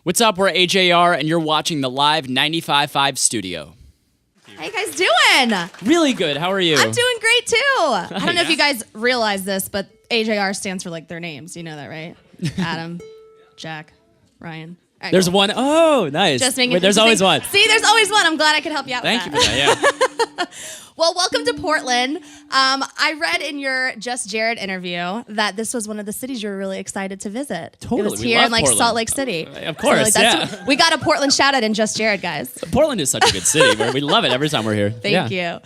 What's up? We're AJR, and you're watching the live 95.5 studio. How you guys doing? Really good. How are you? I'm doing great too. I don't know if you guys realize this, but AJR stands for like their names. You know that, right? Adam, Jack, Ryan. All right, There's cool. one. Oh, nice. Just making Wait, there's always one. See, there's always one. I'm glad I could help you out Thank you with for that. that. Yeah. Well, welcome to Portland. I read in your Just Jared interview that this was one of the cities you were really excited to visit. Totally. It was we here love in like Portland. Salt Lake City. Of course, yeah. We got a Portland shout out in Just Jared, guys. Portland is such a good city. We love it every time we're here. Thank you.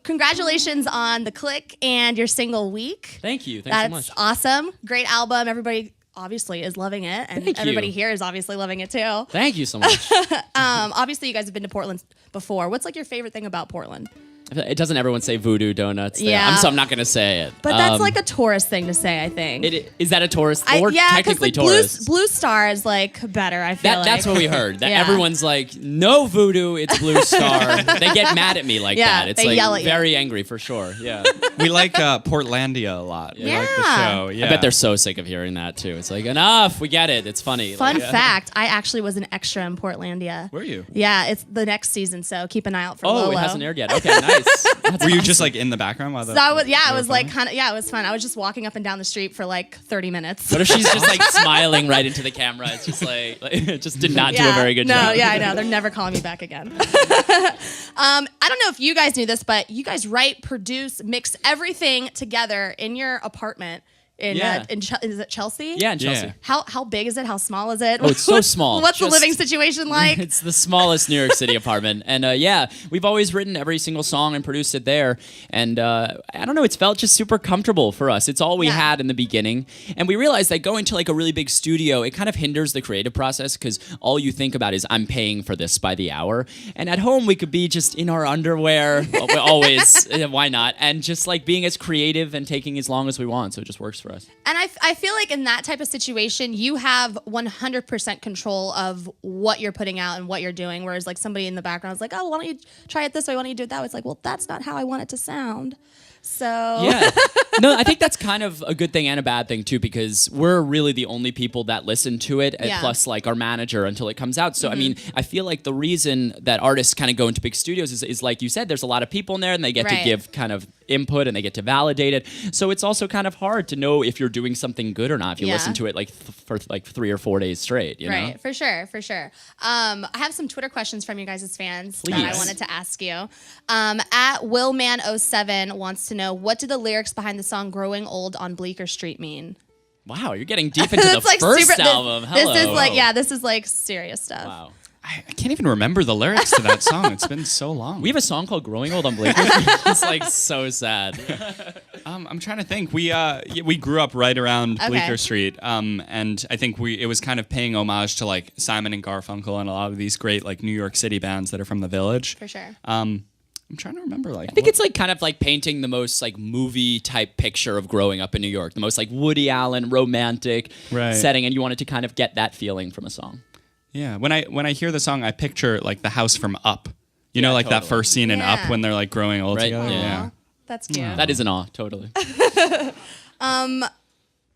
Congratulations on the Click and your single Week. Thank you. Thanks so That's much. awesome. Great album. Everybody obviously is loving it, and Thank you. everybody here is obviously loving it too. Thank you so much. Obviously, you guys have been to Portland before. What's like your favorite thing about Portland? It doesn't everyone say voodoo donuts there? Yeah. I'm not going to say it. But that's like a tourist thing to say, I think. Is that a tourist? Or yeah, technically because tourist? Blue Star is like better, I feel like. That's what we heard. That Yeah. everyone's like, no voodoo, it's Blue Star. They get mad at me like Yeah, that. It's they like yell at you. very angry for sure. Yeah. We like Portlandia a lot. We like the Yeah. show. Yeah. I bet they're so sick of hearing that too. It's like, enough, we get it. It's funny. Fun Like, fact, I actually was an extra in Portlandia. Were you? Yeah, it's the next season, so keep an eye out for Oh, Lolo. it hasn't aired yet. Okay, nice. That's Were you awesome. just like in the background while the? So I was, yeah, it they was were like filming? it was fun. I was just walking up and down the street for like 30 minutes. What if she's just like smiling right into the camera? It's just like it just did not do a very good job. Yeah, I know. They're never calling me back again. I don't know if you guys knew this, but you guys write, produce, mix everything together in your apartment. Yeah. Is it Chelsea? Yeah, in Chelsea. Yeah. How big is it? How small is it? Oh, it's so small. What's the Just- living situation like? It's the smallest New York City apartment. And yeah, we've always written every single song and produced it there. And I don't know, it's felt just super comfortable for us. It's all we Yeah. had in the beginning. And we realized that going to like a really big studio, it kind of hinders the creative process because all you think about is I'm paying for this by the hour. And at home, we could be just in our underwear, always, why not? And just like being as creative and taking as long as we want. So it just works for us. And I feel like in that type of situation, you have 100% control of what you're putting out and what you're doing. Whereas like somebody in the background is like, oh, why don't you try it this way? Why don't you do it that way? It's like, well, that's not how I want it to sound. So Yeah. No, I think that's kind of a good thing and a bad thing too, because we're really the only people that listen to it, Yeah. plus like our manager until it comes out. So, I mean, I feel like the reason that artists kind of go into big studios is like you said, there's a lot of people in there and they get to Right. give kind of input and they get to validate it. So it's also kind of hard to know if you're doing something good or not if you Yeah. listen to it like for like 3 or 4 days straight, you know? Right, for sure. I have some Twitter questions from you guys' fans that I Please. wanted to ask you. At Willman07 wants to know, what do the lyrics behind the song "Growing Old on Bleecker Street" mean? Wow, you're getting deep into the It's like first super- album. This Hello. is like, yeah, this is like serious stuff. Wow. I can't even remember the lyrics to that song. It's been so long. We have a song called Growing Old on Blake. It's like so sad. I'm trying to think. We grew up right around Okay. Bleecker Street, and I think it was kind of paying homage to like Simon and Garfunkel and a lot of these great like New York City bands that are from the Village. For sure. I'm trying to remember like. I think it's like kind of like painting the most like movie type picture of growing up in New York, the most like Woody Allen romantic Right. setting, and you wanted to kind of get that feeling from a song. Yeah, when I hear the song, I picture like the house from Up. You know, like that totally. first scene in Yeah. Up when they're like growing old Right, together. yeah. Yeah. That's cute. That is an awe, totally.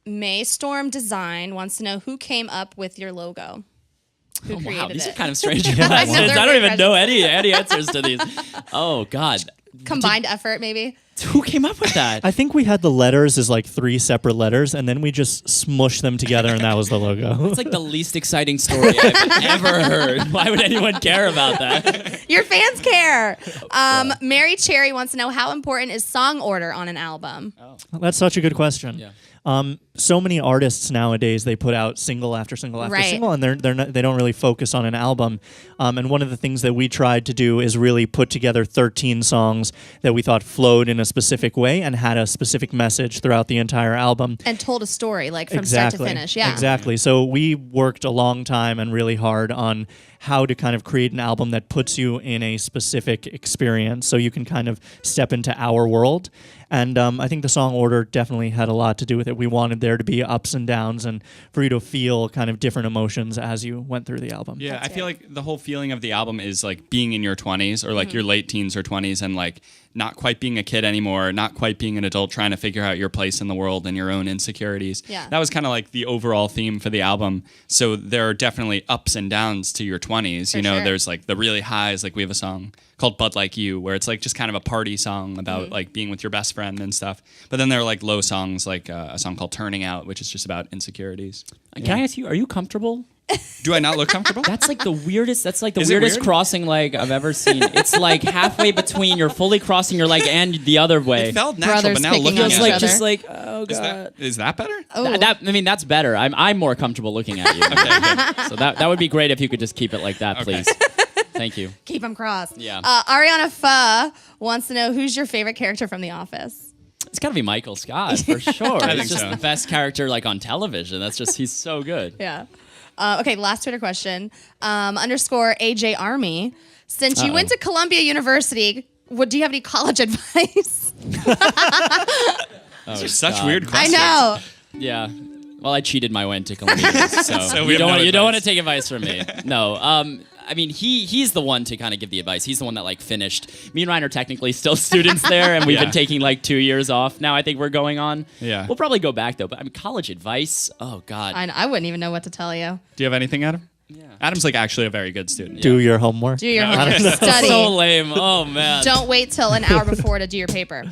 Maystorm Design wants to know, who came up with your logo? Who created Wow, these it? are kind of strange know, questions. they're I don't weird even know any answers to these. Oh God, Combined effort, maybe. who came up with that? I think we had the letters as like 3 separate letters, and then we just smushed them together, and that was the logo. It's like the least exciting story I've ever heard. Why would anyone care about that? Your fans care. Mary Cherry wants to know, how important is song order on an album? That's such a good question. Yeah. So many artists nowadays, they put out single after single after Right. single, and they don't really focus on an album. And one of the things that we tried to do is really put together 13 songs that we thought flowed in a specific way and had a specific message throughout the entire album. And told a story, like from start to finish. Yeah. Exactly. So we worked a long time and really hard on how to kind of create an album that puts you in a specific experience so you can kind of step into our world. And I think the song order definitely had a lot to do with it. We wanted there to be ups and downs and for you to feel kind of different emotions as you went through the album. Yeah, That's I feel it. like the whole feeling of the album is like being in your 20s or like your late teens or 20s and like not quite being a kid anymore, not quite being an adult, trying to figure out your place in the world and your own insecurities. Yeah. That was kind of like the overall theme for the album. So there are definitely ups and downs to your 20s. For You know, sure. there's like the really highs, like we have a song called Bud Like You, where it's like just kind of a party song about like being with your best friend and stuff. But then there are like low songs, like a song called Turning Out, which is just about insecurities. Can I ask you, are you comfortable? Do I not look comfortable? That's like the weirdest. That's like the Is it weirdest weird? crossing leg I've ever seen. It's like halfway between you're fully crossing your leg and the other way. It felt natural, Brothers but now picking looking on at Just each it, like, other. just like, oh is god. is that better? Oh. I mean, that's better. I'm more comfortable looking at you. So that would be great if you could just keep it like that, Okay. please. Thank you. Keep them crossed. Yeah. Ariana Pho wants to know who's your favorite character from The Office. It's got to be Michael Scott for sure. I He's think just so. the best character like on television. That's just he's so good. Yeah. Okay, last Twitter question. Underscore AJ Army. Since you went to Columbia University, do you have any college advice? These are such God. weird I questions. know. Yeah. Well, I cheated my way into Columbia, so we you have no don't want to advice. take advice from me. No. I mean, he's the one to kind of give the advice. He's the one that like finished. Me and Ryan are technically still students there, and we've Yeah. been taking like 2 years off. Now I think we're going on. Yeah. We'll probably go back though. But I mean, college advice. Oh God. I wouldn't even know what to tell you. Do you have anything, Adam? Yeah. Adam's like actually a very good student. Do your homework. Do your homework. Study. So lame. Oh man. Don't wait till an hour before to do your paper.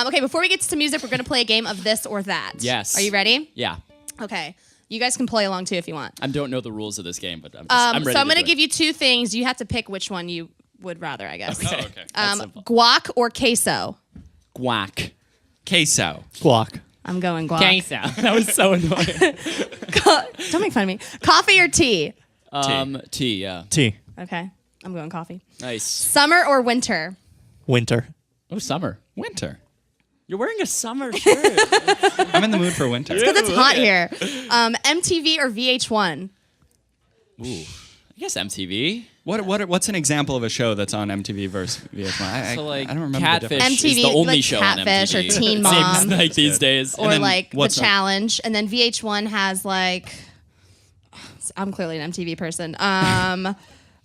Okay, before we get to music, we're going to play a game of this or that. Yes. Are you ready? Yeah. Okay. You guys can play along too if you want. I don't know the rules of this game, but I'm ready. So I'm going to give you two things. You have to pick which one you would rather, I guess. Oh, okay. That's simple. Guac or queso? Guac. Queso. Guac. I'm going guac. Queso. That was so annoying. Don't make fun of me. Coffee or tea? Tea. Yeah. T. Okay. I'm going coffee. Nice. Summer or winter? Winter. Oh, summer. Winter. You're wearing a summer shirt. I'm in the mood for winter. Because it's hot here. MTV or VH1? I guess MTV. What's an example of a show that's on MTV versus VH1? So like I don't remember Catfish the difference. is MTV, the only like show Catfish on or MTV. Teen It Mom. seems like these days. Or then like The what's up? Challenge. And then VH1 has like, I'm clearly an MTV person.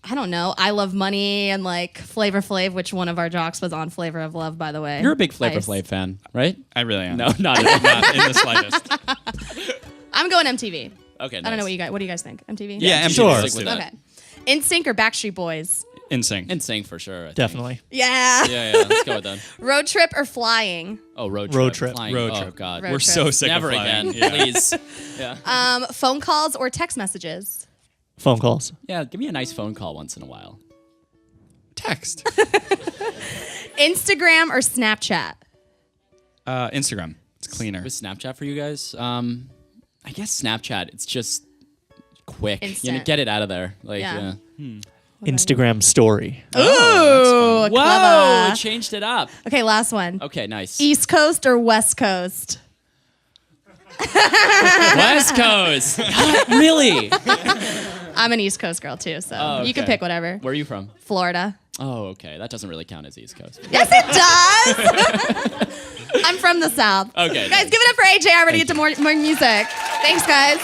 I don't know. I Love Money and like Flavor Flav, which one of our jocks was on Flavor of Love, by the way. You're a big Flavor Nice. Flav fan, right? I really am. No, not at all. Not in the slightest. I'm going MTV. Okay, I don't know what do you guys think? MTV? Yeah, MTV. Sure. Let's Stick do with that. that. Okay. NSYNC or Backstreet Boys? NSYNC. NSYNC for sure. I think. Definitely. Yeah. Yeah, let's go with that. Road trip or flying? Oh, road trip. Road trip. Flying. Road Oh trip. God. Road We're trip. so sick Never of flying. again, Yeah. please. Yeah. Phone calls or text messages? Phone calls. Yeah, give me a nice phone call once in a while. Text. Instagram or Snapchat? Instagram. It's cleaner. With Snapchat for you guys, I guess Snapchat. It's just quick. Instant. Get it out of there. Like, Yeah. Instagram story. Ooh, Whoa! clever. Changed it up. Okay, last one. Okay, nice. East Coast or West Coast? West Coast. God, really? I'm an East Coast girl too, so Oh, you can okay. pick whatever. Where are you from? Florida. Oh, okay. That doesn't really count as East Coast. Yes, it does. I'm from the South. Okay, Guys, nice. give it up for AJ. I'm ready to get to more music. Thanks, guys.